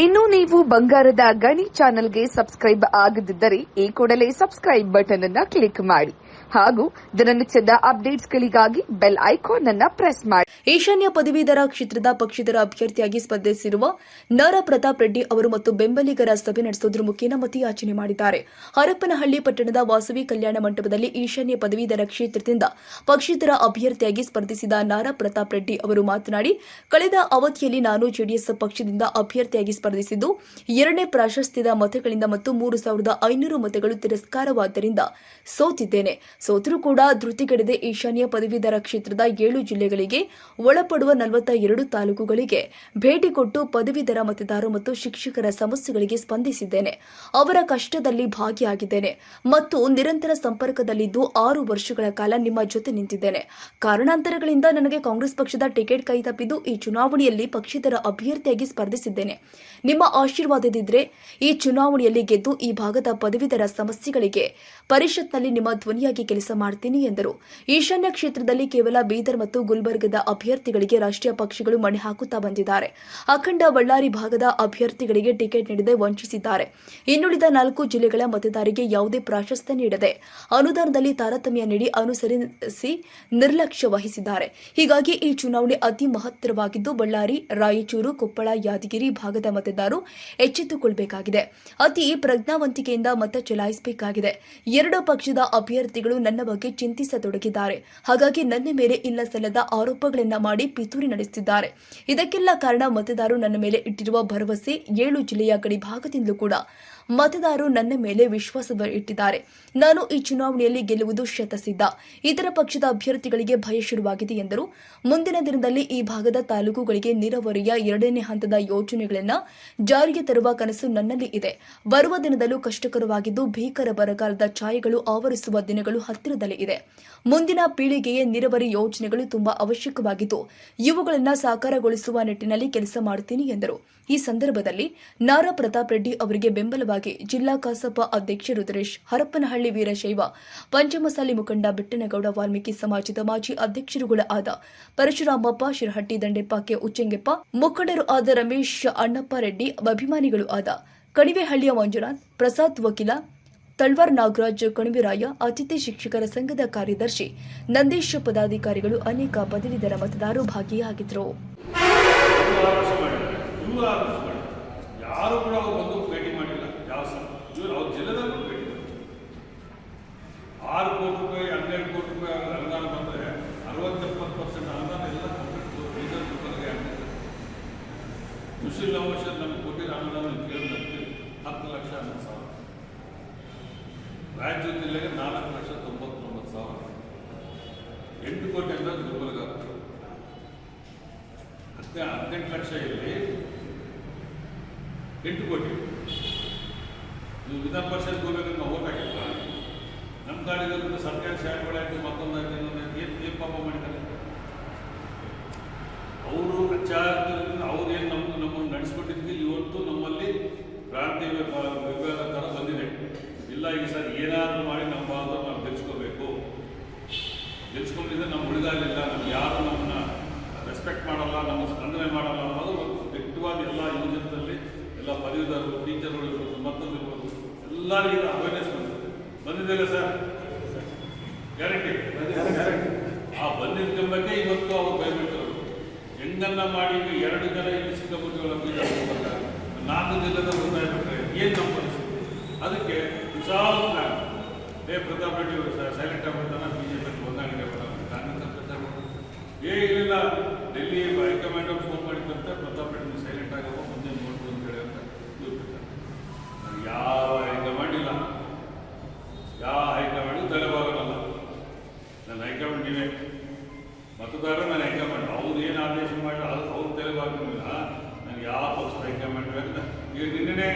ಇನ್ನು ನೀವು ಬಂಗಾರದ ಗಣಿ ಚಾನೆಲ್ಗೆ ಸಬ್ಸ್ಕ್ರೈಬ್ ಆಗದಿದ್ದರೆ ಈ ಕೂಡಲೇ ಸಬ್ಸ್ಕ್ರೈಬ್ ಬಟನ್ ಅನ್ನು ಕ್ಲಿಕ್ ಮಾಡಿ ಹಾಗೂ ದಿನನಿತ್ಯದ ಅಪ್ಡೇಟ್ಸ್ಗಳಿಗಾಗಿ ಬೆಲ್ ಐಕಾನ್ ಅನ್ನು ಪ್ರೆಸ್ ಮಾಡಿ. ಈಶಾನ್ಯ ಪದವೀಧರ ಕ್ಷೇತ್ರದ ಪಕ್ಷೇತರ ಅಭ್ಯರ್ಥಿಯಾಗಿ ಸ್ಪರ್ಧಿಸಿರುವ ನಾರಾ ಪ್ರತಾಪ್ ರೆಡ್ಡಿ ಅವರು ಮತ್ತು ಬೆಂಬಲಿಗರ ಸಭೆ ನಡೆಸುವುದರ ಮುಖೇನ ಮತಯಾಚನೆ ಮಾಡಿದ್ದಾರೆ. ಹರಪನಹಳ್ಳಿ ಪಟ್ಟಣದ ವಾಸವಿ ಕಲ್ಯಾಣ ಮಂಟಪದಲ್ಲಿ ಈಶಾನ್ಯ ಪದವೀಧರ ಕ್ಷೇತ್ರದಿಂದ ಪಕ್ಷೇತರ ಅಭ್ಯರ್ಥಿಯಾಗಿ ಸ್ಪರ್ಧಿಸಿದ ನಾರಾ ಪ್ರತಾಪ್ ರೆಡ್ಡಿ ಅವರು ಮಾತನಾಡಿ, ಕಳೆದ ಅವಧಿಯಲ್ಲಿ ನಾನು ಜೆಡಿಎಸ್ ಪಕ್ಷದಿಂದ ಅಭ್ಯರ್ಥಿಯಾಗಿ ಸ್ಪರ್ಧಿಸಿದ್ದು 2ನೇ ಪ್ರಾಶಸ್ತ್ಯದ ಮತಗಳಿಂದ ಮತ್ತು 3,500 ಮತಗಳು ತಿರಸ್ಕಾರವಾದ್ದರಿಂದ ಸೋತಿದ್ದೇನೆ. ಸೋತರೂ ಕೂಡ ಧೃತಿಗೆಡದೆ ಈಶಾನ್ಯ ಪದವೀಧರ ಕ್ಷೇತ್ರದ 7 ಜಿಲ್ಲೆಗಳಿಗೆ ಒಳಪಡುವ 42 ತಾಲೂಕುಗಳಿಗೆ ಭೇಟಿ ಕೊಟ್ಟು ಪದವೀಧರ ಮತದಾರರು ಮತ್ತು ಶಿಕ್ಷಕರ ಸಮಸ್ಯೆಗಳಿಗೆ ಸ್ಪಂದಿಸಿದ್ದೇನೆ. ಅವರ ಕಷ್ಟದಲ್ಲಿ ಭಾಗಿಯಾಗಿದ್ದೇನೆ ಮತ್ತು ನಿರಂತರ ಸಂಪರ್ಕದಲ್ಲಿದ್ದು 6 ವರ್ಷಗಳ ಕಾಲ ನಿಮ್ಮ ಜೊತೆ ನಿಂತಿದ್ದೇನೆ. ಕಾರಣಾಂತರಗಳಿಂದ ನನಗೆ ಕಾಂಗ್ರೆಸ್ ಪಕ್ಷದ ಟಿಕೆಟ್ ಕೈತಪ್ಪಿದ್ದು ಈ ಚುನಾವಣೆಯಲ್ಲಿ ಪಕ್ಷೇತರ ಅಭ್ಯರ್ಥಿಯಾಗಿ ಸ್ಪರ್ಧಿಸಿದ್ದೇನೆ. ನಿಮ್ಮ ಆಶೀರ್ವಾದದಿದ್ದರೆ ಈ ಚುನಾವಣೆಯಲ್ಲಿ ಗೆದ್ದು ಈ ಭಾಗದ ಪದವೀಧರ ಸಮಸ್ಯೆಗಳಿಗೆ ಪರಿಷತ್ನಲ್ಲಿ ನಿಮ್ಮ ಧ್ವನಿಯಾಗಿ ಕೆಲಸ ಮಾಡ್ತೀನಿ ಎಂದರು. ಈಶಾನ್ಯ ಕ್ಷೇತ್ರದಲ್ಲಿ ಕೇವಲ ಬೀದರ್ ಮತ್ತು ಗುಲ್ಬರ್ಗದ ಅಭ್ಯರ್ಥಿಗಳಿಗೆ ರಾಷ್ಟ್ರೀಯ ಪಕ್ಷಗಳು ಮಣೆ ಹಾಕುತ್ತಾ ಬಂದಿದ್ದಾರೆ. ಅಖಂಡ ಬಳ್ಳಾರಿ ಭಾಗದ ಅಭ್ಯರ್ಥಿಗಳಿಗೆ ಟಿಕೆಟ್ ನೀಡದೆ ವಂಚಿಸಿದ್ದಾರೆ. ಇನ್ನುಳಿದ 4 ಜಿಲ್ಲೆಗಳ ಮತದಾರರಿಗೆ ಯಾವುದೇ ಪ್ರಾಶಸ್ತ್ಯ ನೀಡದೆ ಅನುದಾನದಲ್ಲಿ ತಾರತಮ್ಯ ನೀಡಿ ಅನುಸರಿಸಿ ನಿರ್ಲಕ್ಷ್ಯ ವಹಿಸಿದ್ದಾರೆ. ಹೀಗಾಗಿ ಈ ಚುನಾವಣೆ ಅತಿ ಮಹತ್ತರವಾಗಿದ್ದು ಬಳ್ಳಾರಿ, ರಾಯಚೂರು, ಕೊಪ್ಪಳ, ಯಾದಗಿರಿ ಭಾಗದ ಮತದಾರರು ಎಚ್ಚೆತ್ತುಕೊಳ್ಳಬೇಕಾಗಿದೆ. ಅತಿ ಪ್ರಜ್ಞಾವಂತಿಕೆಯಿಂದ ಮತ ಚಲಾಯಿಸಬೇಕಾಗಿದೆ. 2 ಪಕ್ಷದ ಅಭ್ಯರ್ಥಿಗಳು ನನ್ನ ಬಗ್ಗೆ ಚಿಂತಿಸತೊಡಗಿದ್ದಾರೆ. ಹಾಗಾಗಿ ನನ್ನ ಮೇಲೆ ಇಲ್ಲ ಸಲ್ಲದ ಆರೋಪಗಳನ್ನು ಮಾಡಿ ಪಿತೂರಿ ನಡೆಸುತ್ತಿದ್ದಾರೆ. ಇದಕ್ಕೆಲ್ಲ ಕಾರಣ ಮತದಾರರು ನನ್ನ ಮೇಲೆ ಇಟ್ಟಿರುವ ಭರವಸೆ. 7 ಜಿಲ್ಲೆಯ ಗಡಿ ಭಾಗದಿಂದಲೂ ಕೂಡ ಮತದಾರರು ನನ್ನ ಮೇಲೆ ವಿಶ್ವಾಸ ಇಟ್ಟಿದ್ದಾರೆ. ನಾನು ಈ ಚುನಾವಣೆಯಲ್ಲಿ ಗೆಲ್ಲುವುದು ಶತಸಿದ್ಧ. ಇತರ ಪಕ್ಷದ ಅಭ್ಯರ್ಥಿಗಳಿಗೆ ಭಯ ಶುರುವಾಗಿದೆ ಎಂದರು. ಮುಂದಿನ ದಿನದಲ್ಲಿ ಈ ಭಾಗದ ತಾಲೂಕುಗಳಿಗೆ ನೀರಾವರಿಯ 2ನೇ ಹಂತದ ಯೋಜನೆಗಳನ್ನು ಜಾರಿಗೆ ತರುವ ಕನಸು ನನ್ನಲ್ಲಿ ಇದೆ. ಬರುವ ದಿನದಲ್ಲೂ ಕಷ್ಟಕರವಾಗಿದ್ದು ಭೀಕರ ಬರಗಾಲದ ಛಾಯೆಗಳು ಆವರಿಸುವ ದಿನಗಳು ಹತ್ತಿರದಲ್ಲೇ ಇದೆ. ಮುಂದಿನ ಪೀಳಿಗೆಗೆ ನೀರಾವರಿ ಯೋಜನೆಗಳು ತುಂಬಾ ಅವಶ್ಯಕವಾಗಿದ್ದು ಇವುಗಳನ್ನು ಸಾಕಾರಗೊಳಿಸುವ ನಿಟ್ಟಿನಲ್ಲಿ ಕೆಲಸ ಮಾಡುತ್ತೀನಿ ಎಂದರು. ಈ ಸಂದರ್ಭದಲ್ಲಿ ನಾರಾ ಪ್ರತಾಪ್ ರೆಡ್ಡಿ ಅವರಿಗೆ ಬೆಂಬಲವಾಗಿ ಜಿಲ್ಲಾ ಕಸಾಪ ಅಧ್ಯಕ್ಷ ರುದ್ರೇಶ್, ಹರಪನಹಳ್ಳಿ ವೀರಶೈವ ಪಂಚಮಸಾಲಿ ಮುಖಂಡ ಬೆಟ್ಟನಗೌಡ, ವಾಲ್ಮೀಕಿ ಸಮಾಜದ ಮಾಜಿ ಅಧ್ಯಕ್ಷರುಗಳ ಆದ ಪರಶುರಾಮಪ್ಪ, ಶಿರಹಟ್ಟಿ ದಂಡೆಪ್ಪ, ಕೆ ಉಚ್ಚಂಗೆಪ್ಪ, ಮುಖಂಡರು ಆದ ರಮೇಶ್, ಅಣ್ಣಪ್ಪ ರೆಡ್ಡಿ, ಅಭಿಮಾನಿಗಳು ಆದ ಕಣಿವೆಹಳ್ಳಿಯ ಮಂಜುನಾಥ್, ಪ್ರಸಾದ್ ವಕೀಲ, ತಳ್ವಾರ್ ನಾಗರಾಜ್, ಕಣಿವೆರಾಯ, ಅತಿಥಿ ಶಿಕ್ಷಕರ ಸಂಘದ ಕಾರ್ಯದರ್ಶಿ ನಂದೀಶ್, ಪದಾಧಿಕಾರಿಗಳು, ಅನೇಕ ಪದವೀಧರ ಮತದಾರರು ಭಾಗಿಯಾಗಿದ್ದರು. ಯಾರು ಕೂಡ ಅವರು ಬಂದು ಭೇಟಿ ಮಾಡಿಲ್ಲ. ಯಾವ ಇವರು ಅವ್ರ ಜಿಲ್ಲೆದಲ್ಲೂ ಭೇಟಿ ಮಾಡಿ 6 ಕೋಟಿ ರೂಪಾಯಿ 12 ಕೋಟಿ ರೂಪಾಯಿ ಅನುದಾನ ಬಂದರೆ 60-70% ಅನುದಾನ ಎಲ್ಲ ಬೀದರ್ಗೆ ಸುಶೀಲ್ ನಮೋಶನ್ ನಮ್ಗೆ ಕೊಟ್ಟಿರೋ ಅನುದಾನ ಕೇಳಿದಂತೆ 10 ಲಕ್ಷ 10 ಸಾವಿರ. ರಾಯಚೂರು ಜಿಲ್ಲೆಗೆ 4,99,000. 8 ಕೋಟಿ ಅಂದರೆ ಗುಲ್ಬರ್ಗ 18 ಲಕ್ಷ ಇಲ್ಲಿ 8 ಕೋಟಿ. ನೀವು ವಿಧಾನ ಪರಿಷತ್ ಹೋಗ್ಬೇಕಂದ್ರೆ ನಾವು ಓಟ್ ಹಾಕಿಲ್ಲ. ನಮ್ಮ ಕಾಡಿರೋದ್ರಿಂದ ಸರ್ಕಾರಿ ಶಾಲೆಗಳಾಯ್ತು, ಮತ್ತೊಂದು ಏನು ಪಾಪ ಮಾಡಿದ್ದಾರೆ ಅವರು. ಅಚ್ಚಾರದಿಂದ ಅವ್ರೇನು ನಮ್ಮನ್ನು ನಡೆಸ್ಕೊಟ್ಟಿದ್ವಿ. ಇವತ್ತು ನಮ್ಮಲ್ಲಿ ಪ್ರಾಂತೀಯ ವಿಭಾಗ ಥರ ಬಂದಿದೆ. ಇಲ್ಲ ಈ ಸರ್ ಏನಾದರೂ ಮಾಡಿ ನಮ್ಮ ಭಾಗದಲ್ಲಿ ನಾವು ಗೆಲ್ಸ್ಕೋಬೇಕು. ಗೆಲ್ಸ್ಕೊಂಡಿದ್ರೆ ನಮ್ಮ ಉಳಿದಾಗಲಿಲ್ಲ. ನಮ್ಗೆ ಯಾರು ನಮ್ಮನ್ನ ರೆಸ್ಪೆಕ್ಟ್ ಮಾಡಲ್ಲ, ನಮ್ಮ ಸ್ಪಂದನೆ ಮಾಡಲ್ಲ ಅನ್ನೋದು ಒಂದು ವ್ಯಕ್ತವಾದ ಎಲ್ಲ ಯುವಜನರಲ್ಲಿ ಎಲ್ಲ ಪದವೀಧರರು, ಟೀಚರ್ಗಳು ಇರ್ಬೋದು, ಮತ್ತೊಂದು ಇರ್ಬೋದು, ಎಲ್ಲರಿಗೂ ಅವೇರ್ನೆಸ್ ಬಂದಿದೆಯಲ್ಲ ಸರ್? ಗ್ಯಾರಂಟಿ ಆ ಬಂದಿದ್ದಕ್ಕೆ ಇವತ್ತು ಅವರು ಬಯಬಿಟ್ಟರು. ಹೆಂಗನ್ನ ಮಾಡಿ 2 ಜನ ಇಲ್ಲಿ ಸಿಕ್ಕಾಪಟ್ಟೆಗಳ 4 ಜಿಲ್ಲೆದ ಬಂದಾಗ್ಬಿಟ್ರೆ ಏನು ನಮ್ಮ ಪರಿಸ್ಥಿತಿ? ಅದಕ್ಕೆ ವಿಶಾಲ ಪ್ಲಾನ್. ಪ್ರತಾಪ್ ರೆಡ್ಡಿ ಅವರು ಸೈಲೆಂಟ್ ಆಗ್ಬಿಡ್ತಾನೆ, ಬಿಜೆಪಿ ಹೊಂದಾಣಿಕೆ ಕಾಂಗ್ರೆಸ್ ಪ್ರಚಾರ ಏನಿಲ್ಲ. ಡೆಲ್ಲಿ ಹೈಕಮಾಂಡ್ ಅವ್ರು ಫೋನ್ ಮಾಡಿದ್ದಂತೆ ಪ್ರತಾಪ್ ರೆಡ್ಡಿ ಸೈಲೆಂಟ್ ಆಗೋ ಮುಂದೆ ನೋಡ್ಬೋದು ಅಂತ ಹೇಳಿ ಅಂತ ಇವ್ರು ಯಾವ ಹೈಕಮಾಂಡ್ ಇಲ್ಲ, ಯಾವ ಹೈಕಮಾಂಡು ತಲೆಬಾಗಲ್ಲ. ನನ್ನ ಹೈಕಮಾಂಡ್ ನೀವೇ ಮತದಾರ, ನನ್ನ ಹೈಕಮಾಂಡ್ ಅವ್ರು ಏನು ಆದೇಶ ಮಾಡಿ ಅವ್ರು ತಲೆಬಾಗಿಲ್ಲ. ನನಗೆ ಯಾವ ಪಕ್ಷದ ಹೈಕಮಾಂಡ್ ಬೇಕಂತ ಈಗ ನಿನ್ನೆ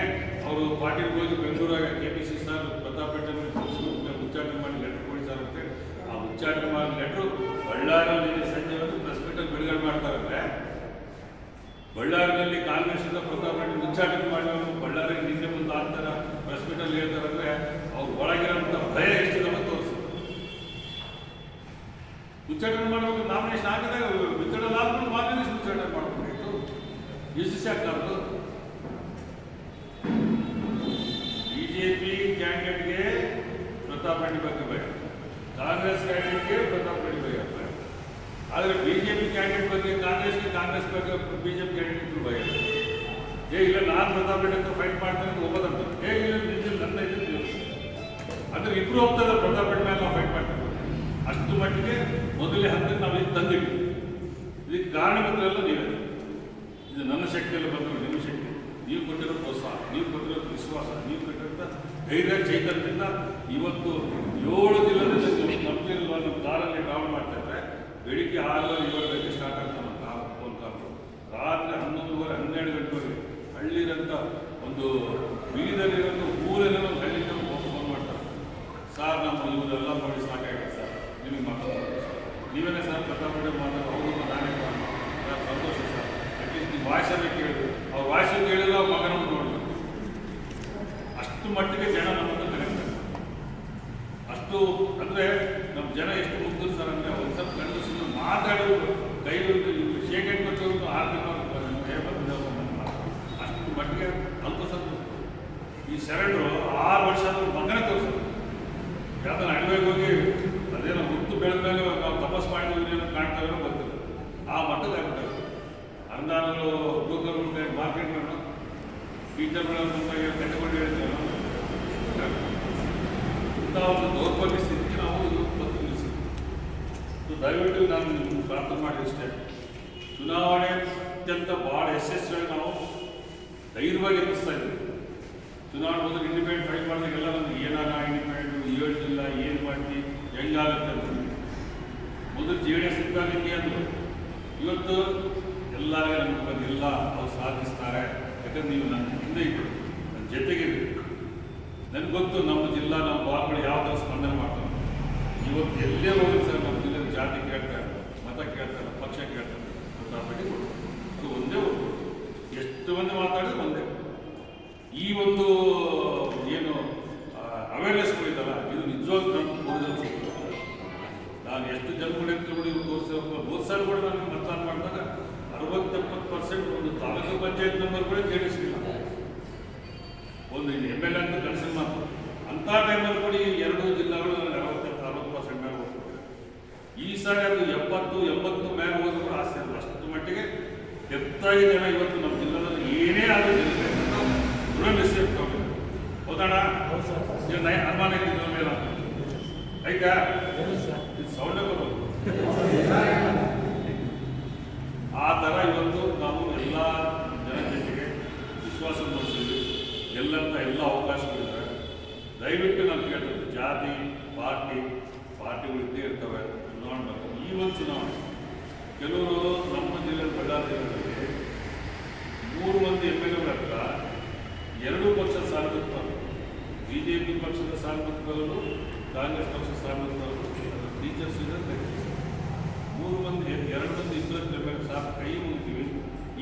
ಅವರು ಪಾಟೀಲ್ ಹೋಗಿ ಬೆಂಗಳೂರಾಗ KPC ಸರ್ ಪ್ರತಾಪ್ ರೆಡ್ಡಿ ಉಚ್ಚಾಟನೆ ಮಾಡಿ ಲೆಟ್ರ್ ಕೊಡಿಸಾರಂತೆ. ಆ ಉಚ್ಚಾಟನೆ ಮಾಡಿ ಲೆಟ್ರು ಬಳ್ಳಾರಿಯಲ್ಲಿ ಸಂಜೆ ಒಂದು ಪ್ರೆಸ್ ಮೀಟಲ್ಲಿ ಬಿಡುಗಡೆ ಮಾಡ್ತಾರಂದ್ರೆ, ಬಳ್ಳಾರಿಯಲ್ಲಿ ಕಾಂಗ್ರೆಸ್ಸಿಂದ ಪ್ರತಾಪ್ ರೆಡ್ಡಿ ಉಚ್ಚಾಟನೆ ಮಾಡಿ ಬಳ್ಳಾರಿಗೆ ನಿನ್ನೆ ಮುಂದೆ ಆಗ್ತಾರ ಪ್ರೆಸ್ ಮೀಟಲ್ಲಿ ಹೇಳ್ತಾರಂದ್ರೆ ಅವ್ರು ಒಳಗಿರೋಂಥ ಭಯ ಎಷ್ಟಿದೆ ಅಂತ ತೋರಿಸ್ತಾರೆ. ಉಚ್ಚಾಟನೆ ಮಾಡಬೇಕು. ನಾಮಿನೇಷನ್ ಹಾಕಿದಾಗ ವಿತರಣೆ ಆದ್ಮೇಲೆ ನಾಮಿನೇಷನ್ ಉಚ್ಚಾಟನೆ ಮಾಡಬೇಕಾಗಿತ್ತು. UCC ಆಗ್ತಾರದು ಪ್ರತಾಪ್ ರೆಡ್ಡಿ ಬಗ್ಗೆ ಭಯ, ಕಾಂಗ್ರೆಸ್ ಕ್ಯಾಂಡಿಡೇಟ್ಗೆ ಪ್ರತಾಪ್ ರೆಡ್ಡಿ ಬಗ್ಗೆ ಭಯ. ಆದರೆ ಬಿಜೆಪಿ ಕ್ಯಾಂಡಿಡೇಟ್ ಬಗ್ಗೆ ಕಾಂಗ್ರೆಸ್ ಬಗ್ಗೆ ಬಿಜೆಪಿ ಕ್ಯಾಂಡಿಡೇಟ್ ಭಯ. ಇಲ್ಲ ನಾನು ಪ್ರತಾಪ್ ರೆಡ್ಡಿ ಅಂತ ಫೈಟ್ ಮಾಡ್ತೇನೆ ಅಂತ ಹೋಗೋದಂತ, ಇಲ್ಲ ನನ್ನ ಇದು ಅಂದ್ರೆ ಇಬ್ರು ಹೋಗ್ತದೆ ಪ್ರತಾಪ್ ರೆಡ್ಡಿ ಮೇಲೆ ನಾವು ಫೈಟ್ ಮಾಡ್ತೇವೆ. ಅಷ್ಟು ಮಟ್ಟಿಗೆ ಮೊದಲೇ ಹಂತಕ್ಕೆ ನಾವು ಇದು ತಂದಿದ್ವಿ. ಇದಕ್ಕೆ ಕಾರಣಗಳೆಲ್ಲ ನೀವೇ. ಇದು ನನ್ನ ಶಕ್ತಿಯಲ್ಲಿ ಬಂದರು, ನಿಮ್ಮ ಶಕ್ತಿ, ನೀವು ಕೊಟ್ಟಿರೋ ಪ್ರೋತ್ಸಾಹ, ನೀವು ಕೊಟ್ಟಿರೋ ವಿಶ್ವಾಸ, ನೀವು ಕೊಟ್ಟಿರೋ ಧೈರ್ಯ ಚೈತನ್ಯದಿಂದ ಇವತ್ತು 7 ಜಿಲ್ಲೆಯಲ್ಲಿ ಕಂಪ್ನಿಲ್ಲ ನಮ್ಮ ಕಾರಲ್ಲಿ ಟ್ರಾವೆಲ್ ಮಾಡ್ತಾ ಇದ್ರೆ ಬೆಳಿಗ್ಗೆ 6:30 ಸ್ಟಾರ್ಟ್ ಆಗ್ತದೆ ನಮ್ಮ ಕಾರ್ ಫೋನ್ ಕಾರು. ರಾತ್ರಿ 11:30 12 ಗಂಟೆವರೆಗೆ ಹಳ್ಳಿರಂಥ ಒಂದು ಬೀದಲ್ಲಿರೋದು ಊರಲ್ಲಿರೋ ಒಂದು ಹಳ್ಳಿಗೆ ಫೋನ್ ಮಾಡ್ತಾರೆ. ಸರ್ ನಮ್ಮ ಇವರೆಲ್ಲ ನೋಡಿ ಸಾಕಾಗಿದೆ ಸರ್, ನಿಮಗೆ ಮಾತಾಡೋದು ನೀವೇನೇ ಸರ್ ಪ್ರತಾಪ್ ರೆಡ್ಡಿ ಮಾತಾಡೋದು ಹೌದು ನಾನೇ ಸರ್ ಸಂತೋಷ ಸರ್. ಅಟ್ಲೀಸ್ಟ್ ನೀವು ವಾಯ್ಸನ್ನೇ ಕೇಳಿದ್ರು, ಅವ್ರ ವಾಯ್ಸು ಕೇಳಿದ್ರು ಅವ್ರ ಮಗನನ್ನು ನೋಡಬೇಕು. ಅಷ್ಟು ಮಟ್ಟಿಗೆ ಜನ ನಮ್ಮನ್ನು ಕನೆಕ್ಟ್. ಅಷ್ಟು ಅಂದರೆ ನಮ್ಮ ಜನ ಎಷ್ಟು ಮುಗ್ದರು ಸರ್ ಅಂದರೆ ಒಂದು ಸ್ವಲ್ಪ ಗಂಡು ಸುಮ್ಮನೆ ಮಾತಾಡೋದು ಕೈ ಶೇಖರಣೆ ಕೊಟ್ಟವರು 6 ದಿನ ಕೈ ಬಂದಿದ್ದಾರೆ. ಅಷ್ಟು ಮಟ್ಟಿಗೆ ಅಲ್ಪ ಸ್ವಲ್ಪ ಈ ಶರಣರು 6 ವರ್ಷ ಮಗನ ತೋರಿಸೋದು. ಯಾಕಂದ್ರೆ ಅಡವೆಗೆ ಹೋಗಿ ಅದೇನೋ ಹುಟ್ಟು ಬೆಳೆದ ಮೇಲೆ ನಾವು ತಪಸ್ ಮಾಡಿದ್ರೆ ಕಾಣ್ತಾವೆ ಗೊತ್ತಿಲ್ಲ. ಆ ಮಟ್ಟದ ಆಗ್ಬಿಟ್ಟೆ ಅನುದಾನಗಳು ಬ್ರೋಕರ್ಗಳು ಮಾರ್ಕೆಟ್ಗಳನ್ನು ಟೀಚರ್ಗಳನ್ನು ಕಟ್ಟಿಕೊಂಡು ಹೇಳ್ತೇವೆ. ಇಂಥ ಒಂದು ದೌರ್ಬಲ್ಯ ಸ್ಥಿತಿಗೆ ನಾವು ಇವತ್ತು ನಿಲ್ಲಿಸಿದ್ವಿ. ದಯವಿಟ್ಟು ನಾನು ನಿಮ್ಗೆ ಪ್ರಾರ್ಥನೆ ಮಾಡಿದಷ್ಟೇ, ಚುನಾವಣೆ ಅತ್ಯಂತ ಭಾಳ ಯಶಸ್ವಿಯಾಗಿ ನಾವು ಧೈರ್ಯವಾಗಿ ಎದುರಿಸ್ತಾ ಇದ್ದೀವಿ. ಚುನಾವಣೆ ಮೊದಲು ಇಂಡಿಪೆಂಡೆಂಟ್ ಫೈಟ್ ಮಾಡಿದಾಗೆಲ್ಲ ನಮ್ಗೆ ಏನಾಗ ಇಂಡಿಪೆಂಡೆಂಟ್ 7 ಜಿಲ್ಲ ಏನು ಮಾಡ್ತೀವಿ ಹೆಂಗಾಗುತ್ತೆ ಅಂತ ಮೊದಲು JDS ಇದ್ದಾಗಿಂಗೆ ಅಂದರು. ಇವತ್ತು ಎಲ್ಲರಿಗೂ ನಮ್ಗೆ ಬಂದಿಲ್ಲ, ಅವ್ರು ಸಾಧಿಸ್ತಾರೆ. ಯಾಕಂದ್ರೆ ನೀವು ನನ್ನ ಹಿಂದೆ ಇದ್ದೀರಿ, ನನ್ನ ಜೊತೆಗಿದ್ದೀರಿ. ನನಗೆ ಗೊತ್ತು ನಮ್ಮ ಜಿಲ್ಲಾ ನಮ್ಮ ಬಾಲ್ಗಳು ಯಾವ ಥರ ಸ್ಪಂದನೆ ಮಾಡ್ತಾರೆ. ಇವತ್ತು ಎಲ್ಲೇ ಹೋಗಿ ಸರ್ ನಮ್ಮ ಜಿಲ್ಲೆ ಜಾತಿ ಕೇಳ್ತಾರೆ, ಮತ ಕೇಳ್ತಾರೆ, ಪಕ್ಷ ಕೇಳ್ತಾರೆ, ಪ್ರತಾಪಟ್ಟಿ ಕೊಡ್ತಾರೆ. ಅದು ಒಂದೇ ಹೋಗ್ಬೋದು, ಎಷ್ಟು ಮಂದಿ ಮಾತಾಡಿದ್ರೆ ಒಂದೇ. ಈ ಒಂದು ಏನು ಅವೇರ್ನೆಸ್ ಕೊಡಿದಲ್ಲ, ಇದು ನಿಜವಾಗ್ಲೂ ನಮ್ಮ ತೋರಿಸಲು ನಾನು ಎಷ್ಟು ಜನಗಳಿಗೆ ಕೂಡ ಇವ್ರು ತೋರಿಸೋದು. ಹೋದ ಸಾರಿ ಕೂಡ ನಾನು ಮತದಾನ ಮಾಡಿದಾಗ 60-70% ಒಂದು ತಾಲೂಕು ಪಂಚಾಯತ್ ನಂಬರ್ ಕೂಡ ಕೇಳಿಸಲಿಲ್ಲ. ಒಂದು MLA ಅಂತ ಕನಸಿನ ಮಾತು. ಅಂಥ ಟೈಮಲ್ಲಿ ಕೂಡ ಈ 2 ಜಿಲ್ಲೆಗಳು ನನಗೆ 60% ಮೇಲೆ ಹೋಗ್ತದೆ. ಈ ಸಾರಿ ಅದು 70-80 ಮೇಲೆ ಹೋದ್ರು ಕೂಡ ಆಸೆ ಇಲ್ಲ. ಅಷ್ಟು ಮಟ್ಟಿಗೆ ಹೆಚ್ಚಾಗಿ ಜನ ಇವತ್ತು ನಮ್ಮ ಜಿಲ್ಲೆಯಲ್ಲಿ ಏನೇ ಆದರೂ ದೃಢ ನಿಶ್ಚಯ ತಗೊಂಡಿದ್ದಾರೆ. ಹೌದಣ್ಣ? ಅನುಮಾನ ಇದ್ದಿದ್ದ ಮೇಲೆ ಆಯ್ತಾ? ಇದು ಸೌಂಡೇ ಬರೋದು. ಆ ಥರ ಇವತ್ತು ನಾವು ಎಲ್ಲ ಜನ ಜೊತೆಗೆ ವಿಶ್ವಾಸ ಮೂಡಿಸಿದ್ವಿ. ಎಲ್ಲ ಅವಕಾಶಗಳಿದ್ದಾರೆ. ದಯವಿಟ್ಟು ನಾನು ಕೇಳ್ತೇನೆ, ಜಾತಿ ಪಾರ್ಟಿಗಳು ಇದ್ದೇ ಇರ್ತವೆ. ನೋಡಬೇಕು ಈ ಒಂದು ಚುನಾವಣೆ. ಕೆಲವರು ನಮ್ಮ ಜಿಲ್ಲೆಯಲ್ಲಿ ಬಳ್ಳಾರಿ ಜಿಲ್ಲೆಯಲ್ಲಿ 3 ಮಂದಿ MLA ಹತ್ರ 2 ಪಕ್ಷದ ಸಾರ್ವತ್ರಿಕರು, BJP ಪಕ್ಷದ ಸಾರ್ವತ್ರಿಕರು, ಕಾಂಗ್ರೆಸ್ ಪಕ್ಷದ ಸಾರ್ವತ್ರಿಕರು, ಟೀಚರ್ಸ್ ಇದ್ದಾರೆ. 3 ಮಂದಿ 2 ಮಂದಿ ಇಬ್ಬರ ಮೇಲೆ ಸಾಕು ಕೈ ಮುಗಿತೀವಿ.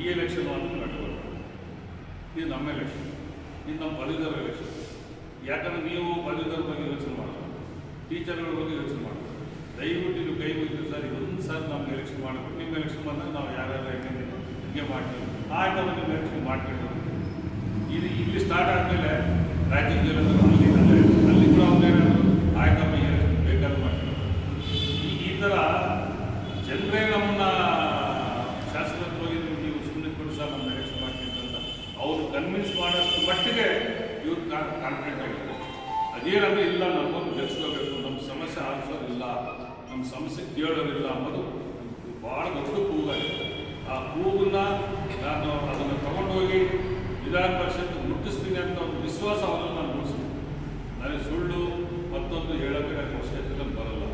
ಈ ಎಲೆಕ್ಷನ್ ಅಂತ ನಡ್ಕೊಂಡು ಇದು ನಮ್ಮ ಎಲೆಕ್ಷನ್, ಇದು ನಮ್ಮ ಪದವೀಧರ ಎಲೆಕ್ಷನ್. ಯಾಕಂದ್ರೆ ನೀವು ಪದವೀಧರ ಬಗ್ಗೆ ಯೋಚನೆ ಮಾಡೋದು, ಟೀಚರ್ಗಳ ಬಗ್ಗೆ ಯೋಚನೆ ಮಾಡೋದು. ದಯವಿಟ್ಟು ನೀವು ಕೈ ಮುಗಿತೀವಿ ಸರ್, ಇದೊಂದು ಸರ್ ನಮ್ಗೆ ಎಲೆಕ್ಷನ್ ಮಾಡಬೇಕು. ನಿಮ್ಮ ಎಲೆಕ್ಷನ್ ಬಂದಾಗ ನಾವು ಯಾರ್ಯಾರು ಹಿಂಗೆ ಮಾಡ್ತೀವಿ, ಆಯ್ತು ನಿಮ್ಮ ಎಲೆಕ್ಷನ್ ಮಾಡ್ತೀವಿ. ಇದು ಇಲ್ಲಿ ಸ್ಟಾರ್ಟ್ ಆದಮೇಲೆ ರಾಜ್ಯದಲ್ಲಿ ಅಲ್ಲಿ ಕೂಡ ಅವ್ರೇನಾದ್ರು ಆಯ್ತಮ್ಮ ಎಲೆಕ್ಷನ್ ಬೇಕಾದ್ರೂ ಮಾಡ್ತೀವಿ. ಈ ಥರ ಜನರೇ ನಮ್ಮನ್ನ ಶಾಸಕರಿಗೆ ಹೋಗಿ ನೀವು ಸುಮ್ಮನೆ ಕೊಟ್ಟು ಸರ್ ನಮ್ಮ ಎಲೆಕ್ಷನ್ ಮಾಡ್ತೀವಿ ಅಂತ ಅವರು ಕನ್ವಿನ್ಸ್ ಮಾಡೋಷ್ಟು ಮಟ್ಟಿಗೆ ಇವ್ರು ಕಾನ್ಫಿಡೆಂಟ್ ಆಗಿದ್ದಾರೆ. ಅದೇನಂದ್ರೆ ಇಲ್ಲ ನಮ್ಮನ್ನು ಗೆಲ್ಸ್ಕೋಬೇಕು, ನಮ್ಮ ಸಮಸ್ಯೆ ಆಲಿಸೋದಿಲ್ಲ, ನಮ್ಮ ಸಮಸ್ಯೆ ಕೇಳೋದಿಲ್ಲ ಅನ್ನೋದು ಭಾಳ ದೊಡ್ಡ ಕೂಗಾಗಿದೆ. ಆ ಕೂಗನ್ನ ನಾನು ಅದನ್ನು ತಗೊಂಡೋಗಿ ವಿಧಾನ ಪರಿಷತ್ ಮುಟ್ಟಿಸ್ತೀನಿ ಅಂತ ಒಂದು ವಿಶ್ವಾಸ ಅವರನ್ನು ನಾನು ಮೂಡಿಸ್ತೀನಿ. ನನಗೆ ಸುಳ್ಳು ಮತ್ತೊಂದು ಹೇಳೋಕ್ಕೆ ನನಗೆ ಅವಶ್ಯಕತೆ ಬರಲ್ಲ.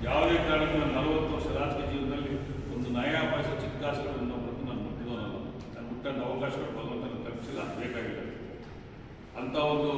ಯಾವುದೇ ಕಾರಣಕ್ಕೂ ನಾನು 40 ವರ್ಷ ರಾಜಕೀಯ ಜೀವನದಲ್ಲಿ ಒಂದು ನ್ಯಾಯಾಭಾಷ ಚಿಕ್ಕಾಸಗಳನ್ನು ನಾನು ಮುಟ್ಟಿದವನಲ್ಲ. ನಾನು ಮುಟ್ಟಂಥ ಅವಕಾಶಗಳು ಭಗವಂತನ ಕಲ್ಪಿಸಿಲ್ಲ, ಬೇಕಾಗಿಲ್ಲ. ಅಂಥ ಒಂದು